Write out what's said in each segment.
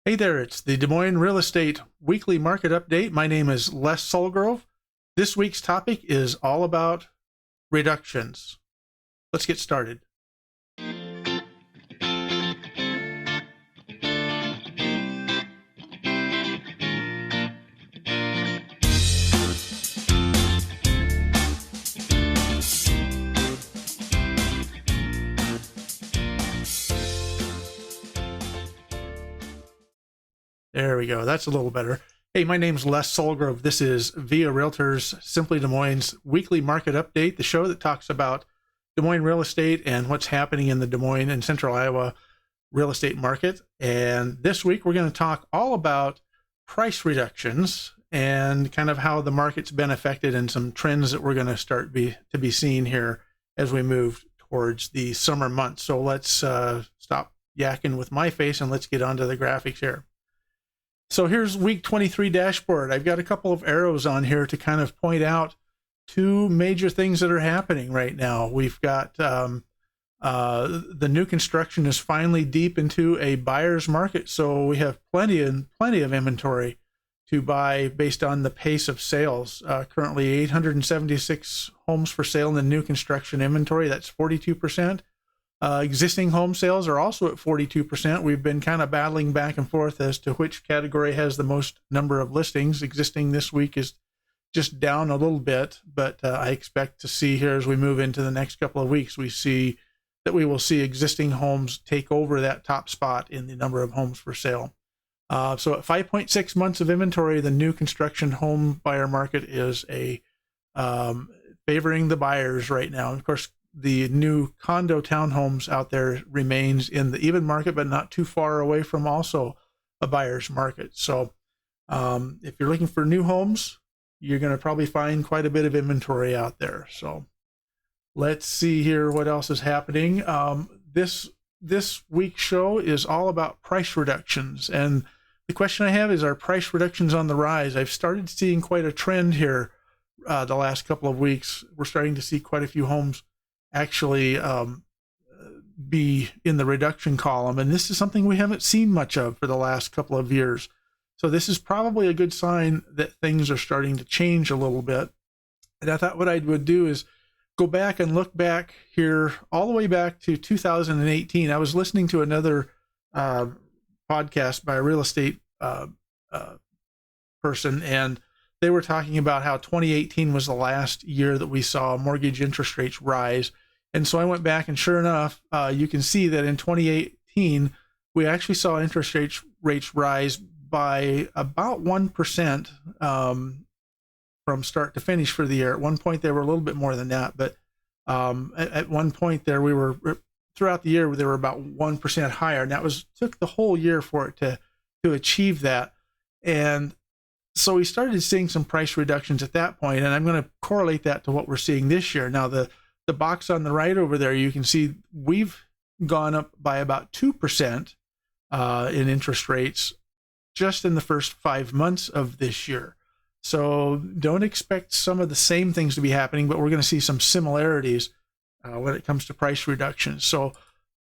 Hey there, it's the Des Moines Real Estate Weekly Market Update. My name is Les Sulgrove. This week's topic is all about reductions. Let's get started. There we go. That's a little better. Hey, my name's Les Sulgrove. This is Via Realtors Simply Des Moines Weekly Market Update, the show that talks about Des Moines real estate and what's happening in the Des Moines and Central Iowa real estate market. And this week, we're going to talk all about price reductions and kind of how the market's been affected and some trends that we're going to start to be seen here as we move towards the summer months. So let's stop yakking with my face and let's get onto the graphics here. So here's week 23 dashboard. I've got a couple of arrows on here to kind of point out two major things that are happening right now. We've got the new construction is finally deep into a buyer's market, so we have plenty of inventory to buy based on the pace of sales. Currently 876 homes for sale in the new construction inventory. That's 42%. Existing home sales are also at 42%. We've been kind of battling back and forth as to which category has the most number of listings. Existing this week is just down a little bit, but I expect to see here as we move into the next couple of weeks, we will see existing homes take over that top spot in the number of homes for sale. So at 5.6 months of inventory, the new construction home buyer market is favoring the buyers right now. And of course, the new condo townhomes out there remains in the even market, but not too far away from also a buyer's market. So if you're looking for new homes, you're going to probably find quite a bit of inventory out there. So let's see here what else is happening. This week's show is all about price reductions. And the question I have is, are price reductions on the rise? I've started seeing quite a trend here the last couple of weeks. We're starting to see quite a few homes actually be in the reduction column. And this is something we haven't seen much of for the last couple of years. So this is probably a good sign that things are starting to change a little bit. And I thought what I would do is go back and look back here all the way back to 2018. I was listening to another podcast by a real estate person, and they were talking about how 2018 was the last year that we saw mortgage interest rates rise. And so I went back, and sure enough, you can see that in 2018, we actually saw interest rates rise by about 1% from start to finish for the year. At one point, they were a little bit more than that, but at one point there, throughout the year, they were about 1% higher, and that took the whole year for it to achieve that. And so we started seeing some price reductions at that point, and I'm going to correlate that to what we're seeing this year. Now, the box on the right over there, you can see we've gone up by about 2% in interest rates just in the first 5 months of this year. So don't expect some of the same things to be happening, but we're going to see some similarities when it comes to price reductions. So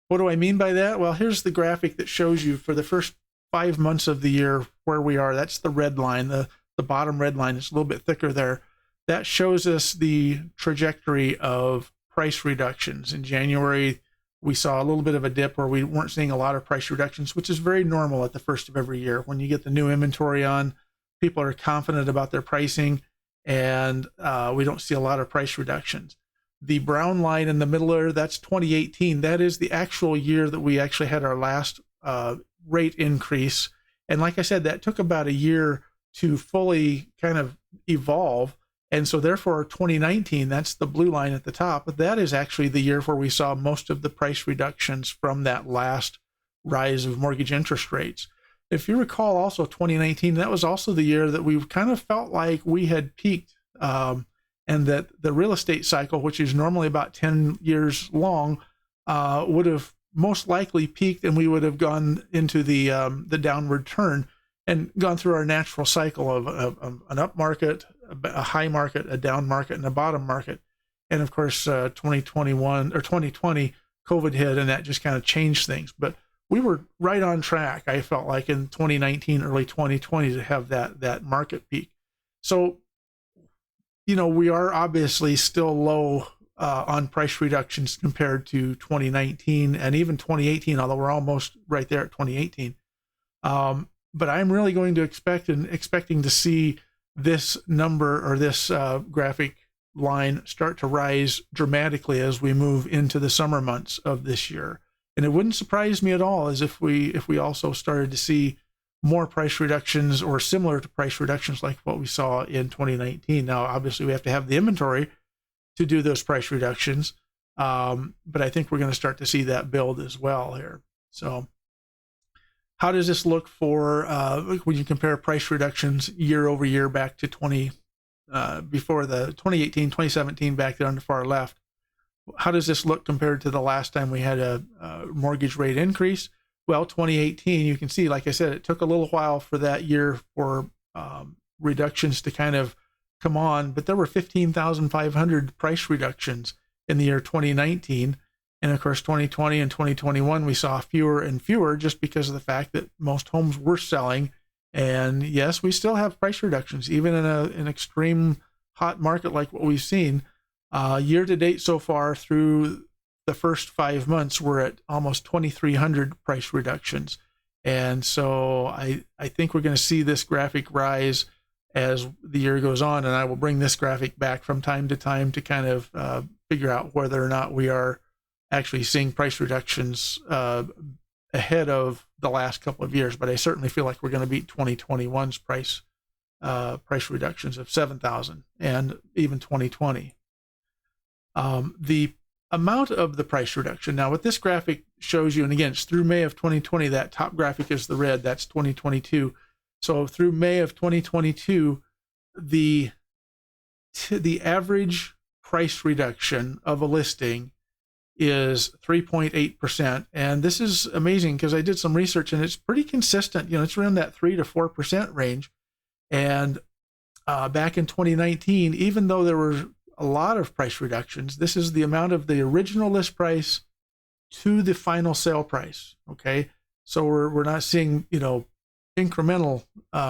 what do I mean by that? Well, here's the graphic that shows you for the first 5 months of the year where we are. That's the red line, the bottom red line. It's a little bit thicker there. That shows us the trajectory of price reductions. In January, we saw a little bit of a dip where we weren't seeing a lot of price reductions, which is very normal at the first of every year. When you get the new inventory on, people are confident about their pricing, and we don't see a lot of price reductions. The brown line in the middle there, that's 2018. That is the actual year that we actually had our last rate increase. And like I said, that took about a year to fully kind of evolve. And so therefore 2019, that's the blue line at the top, but that is actually the year where we saw most of the price reductions from that last rise of mortgage interest rates. If you recall also 2019, that was also the year that we kind of felt like we had peaked, and that the real estate cycle, which is normally about 10 years long, would have most likely peaked, and we would have gone into the downward turn and gone through our natural cycle of an up market, a high market, a down market, and a bottom market. And of course, 2020, COVID hit, and that just kind of changed things. But we were right on track, I felt like, in 2019, early 2020 to have that market peak. So, we are obviously still low on price reductions compared to 2019 and even 2018, although we're almost right there at 2018. But I'm really going to expecting to see this number or this graphic line start to rise dramatically as we move into the summer months of this year. And it wouldn't surprise me at all as if we also started to see more price reductions or similar to price reductions like what we saw in 2019. Now, obviously, we have to have the inventory to do those price reductions, but I think we're going to start to see that build as well here. So how does this look for when you compare price reductions year over year back to before the 2018, 2017, back there on the far left? How does this look compared to the last time we had a mortgage rate increase? Well, 2018, you can see, like I said, it took a little while for that year for reductions to kind of come on, but there were 15,500 price reductions in the year 2019. And of course, 2020 and 2021, we saw fewer and fewer just because of the fact that most homes were selling. And yes, we still have price reductions, even in an extreme hot market like what we've seen. Year to date so far through the first 5 months, we're at almost 2,300 price reductions. And so I think we're going to see this graphic rise as the year goes on. And I will bring this graphic back from time to time to kind of figure out whether or not we are actually seeing price reductions ahead of the last couple of years. But I certainly feel like we're going to beat 2021's price reductions of 7,000 and even 2020. The amount of the price reduction. Now, what this graphic shows you, and again, it's through May of 2020, that top graphic is the red, that's 2022. So through May of 2022, the average price reduction of a listing is 3.8%. And this is amazing because I did some research and it's pretty consistent. It's around that 3 to 4% range. And back in 2019, even though there were a lot of price reductions, this is the amount of the original list price to the final sale price. Okay, so we're not seeing incremental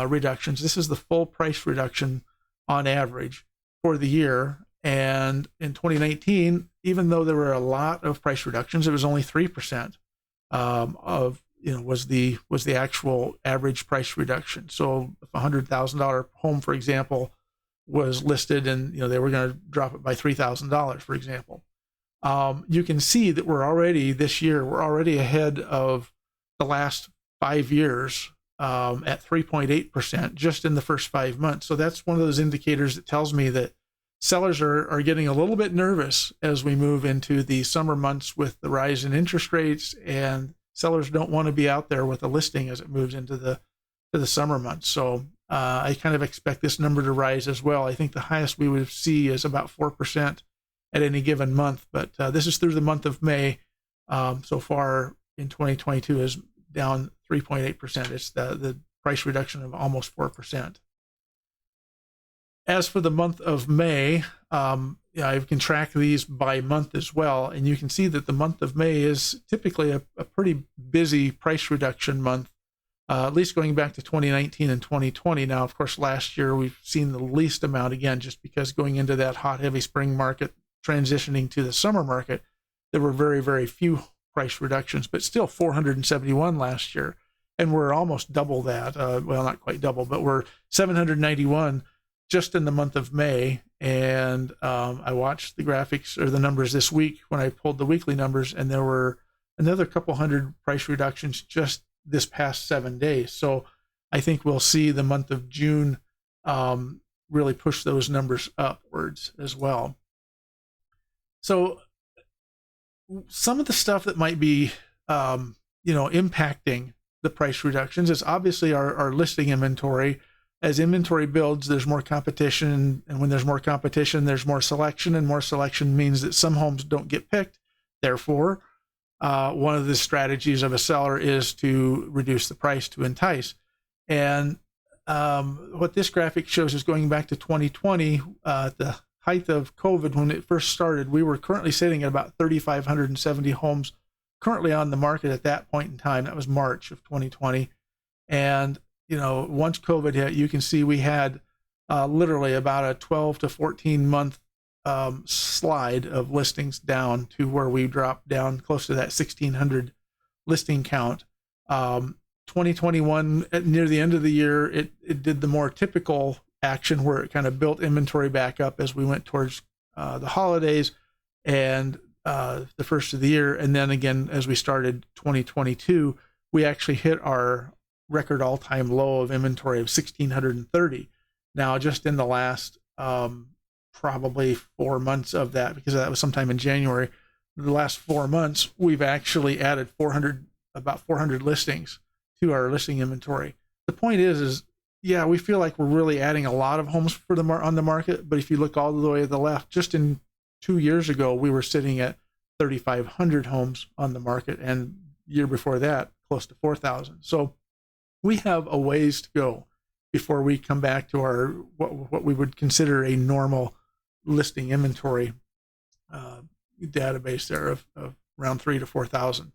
reductions. This is the full price reduction on average for the year. And in 2019, even though there were a lot of price reductions, it was only 3% was the actual average price reduction. So if a $100,000 home, for example, was listed and they were going to drop it by $3,000, for example, you can see that this year we're already ahead of the last 5 years at 3.8% just in the first 5 months. So that's one of those indicators that tells me that sellers are getting a little bit nervous as we move into the summer months with the rise in interest rates, and sellers don't want to be out there with a listing as it moves into the summer months. So I kind of expect this number to rise as well. I think the highest we would see is about 4% at any given month, but this is through the month of May. So far in 2022 is down 3.8%. It's the price reduction of almost 4%. As for the month of May, I can track these by month as well, and you can see that the month of May is typically a pretty busy price reduction month, at least going back to 2019 and 2020. Now, of course, last year we've seen the least amount again, just because going into that hot, heavy spring market, transitioning to the summer market, there were very, very few price reductions, but still 471 last year, and we're almost double that. Well, not quite double, but we're 791 just in the month of May. And I watched the graphics or the numbers this week when I pulled the weekly numbers, and there were another couple hundred price reductions just this past 7 days. So I think we'll see the month of June really push those numbers upwards as well. So some of the stuff that might be impacting the price reductions is obviously our listing inventory. As inventory builds, there's more competition, and when there's more competition, there's more selection, and more selection means that some homes don't get picked. Therefore, one of the strategies of a seller is to reduce the price to entice. And what this graphic shows is going back to 2020, the height of COVID when it first started. We were currently sitting at about 3,570 homes currently on the market at that point in time. That was March of 2020. And, once COVID hit, you can see we had literally about a 12 to 14 month slide of listings down to where we dropped down close to that 1,600 listing count. 2021, near the end of the year, it did the more typical action where it kind of built inventory back up as we went towards the holidays and the first of the year. And then again, as we started 2022, we actually hit our record all-time low of inventory of 1,630. Now, just in the last probably 4 months of that, because that was sometime in January, the last 4 months, we've actually added about 400 listings to our listing inventory. The point is yeah, we feel like we're really adding a lot of homes on the market, but if you look all the way to the left, just in 2 years ago, we were sitting at 3,500 homes on the market, and year before that, close to 4,000. So we have a ways to go before we come back to our what we would consider a normal listing inventory database there of around 3,000 to 4,000.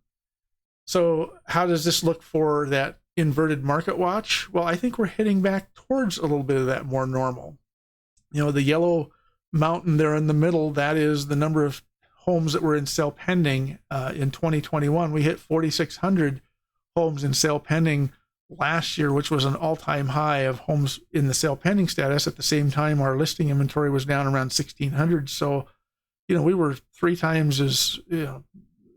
So how does this look for that inverted market watch? Well, I think we're heading back towards a little bit of that more normal. The yellow mountain there in the middle, that is the number of homes that were in sale pending in 2021. We hit 4,600 homes in sale pending last year, which was an all-time high of homes in the sale pending status. At the same time, our listing inventory was down around 1,600. So, we were 3 times as,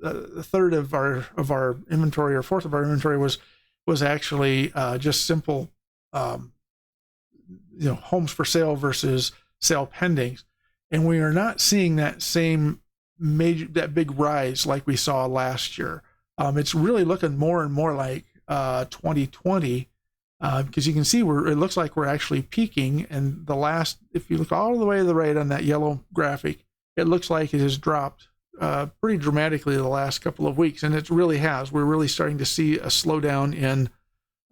a third of our inventory, or fourth of our inventory was actually just simple, homes for sale versus sale pendings. And we are not seeing that that big rise like we saw last year. It's really looking more and more like 2020, because you can see it looks like we're actually peaking. And if you look all the way to the right on that yellow graphic, it looks like it has dropped pretty dramatically the last couple of weeks, and it really has. We're really starting to see a slowdown in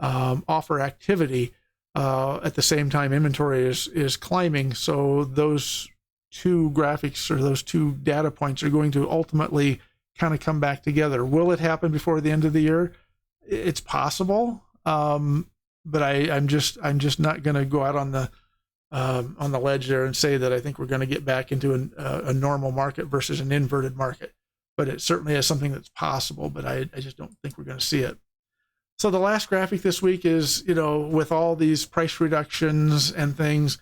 offer activity. At the same time, inventory is climbing. So those two graphics, or those two data points, are going to ultimately kind of come back together. Will it happen before the end of the year? It's possible, but I'm just not going to go out on the ledge there and say that I think we're going to get back into a normal market versus an inverted market. But it certainly is something that's possible, but I just don't think we're going to see it. So the last graphic this week is, with all these price reductions and things,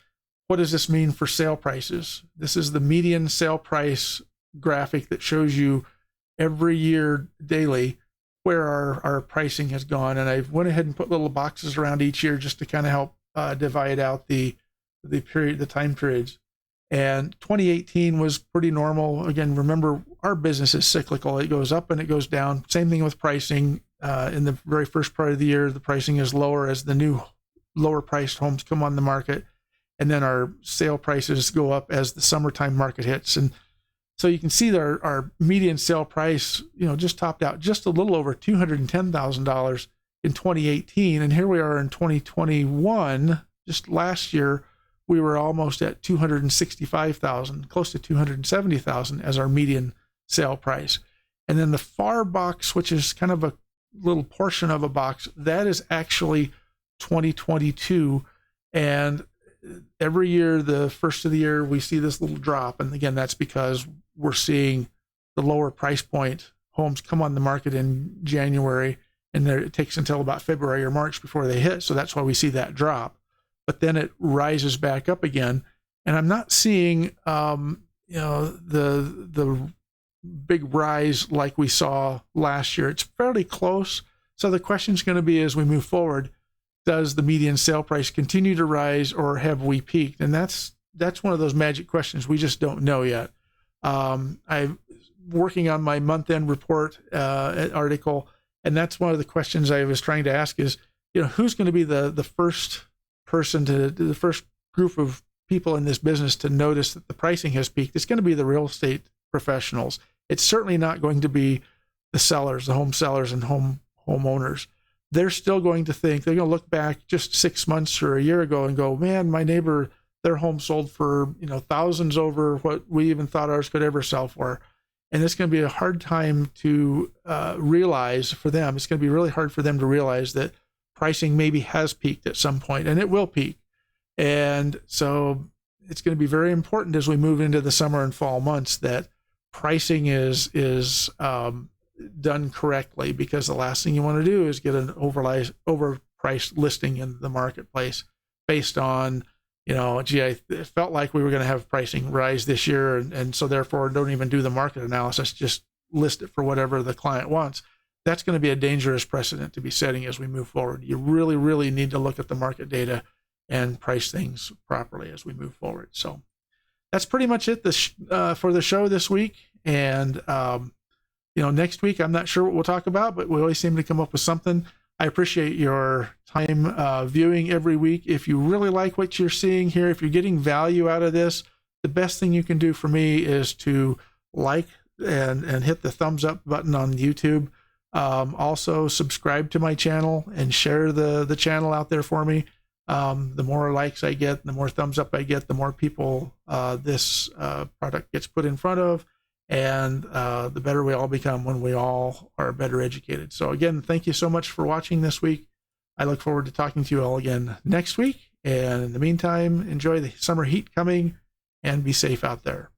what does this mean for sale prices? This is the median sale price graphic that shows you every year daily where our pricing has gone. And I went ahead and put little boxes around each year just to kind of help divide out the time periods. And 2018 was pretty normal. Again, remember, our business is cyclical. It goes up and it goes down. Same thing with pricing. In the very first part of the year, the pricing is lower as the new lower priced homes come on the market. And then our sale prices go up as the summertime market hits. And so you can see that our median sale price, just topped out just a little over $210,000 in 2018. And here we are in 2021, just last year, we were almost at $265,000, close to $270,000 as our median sale price. And then the far box, which is kind of a little portion of a box, that is actually 2022. And every year, the first of the year, we see this little drop. And again, that's because we're seeing the lower price point homes come on the market in January, and it takes until about February or March before they hit. So that's why we see that drop. But then it rises back up again. And I'm not seeing, the big rise like we saw last year. It's fairly close. So the question is going to be, as we move forward, does the median sale price continue to rise, or have we peaked? And that's one of those magic questions we just don't know yet. I'm working on my month-end report article, and that's one of the questions I was trying to ask is, who's going to be the first person the first group of people in this business to notice that the pricing has peaked? It's going to be the real estate professionals. It's certainly not going to be the sellers, the home sellers and homeowners. They're still going to think, they're going to look back just 6 months or a year ago and go, man, my neighbor, their home sold for, thousands over what we even thought ours could ever sell for. And it's going to be a hard time to realize for them. It's going to be really hard for them to realize that pricing maybe has peaked at some point, and it will peak. And so it's going to be very important as we move into the summer and fall months that pricing is done correctly, because the last thing you want to do is get an overpriced listing in the marketplace based on, gee, it felt like we were going to have pricing rise this year, and so therefore don't even do the market analysis, just list it for whatever the client wants. That's going to be a dangerous precedent to be setting as we move forward. You really, really need to look at the market data and price things properly as we move forward. So that's pretty much it for the show this week. And, next week, I'm not sure what we'll talk about, but we always seem to come up with something. I appreciate your time viewing every week. If you really like what you're seeing here, if you're getting value out of this, the best thing you can do for me is to like and hit the thumbs up button on YouTube. Also subscribe to my channel and share the channel out there for me. The more likes I get, the more thumbs up I get, the more people this product gets put in front of, and the better we all become when we all are better educated. So again, thank you so much for watching this week. I look forward to talking to you all again next week. And in the meantime, enjoy the summer heat coming and be safe out there.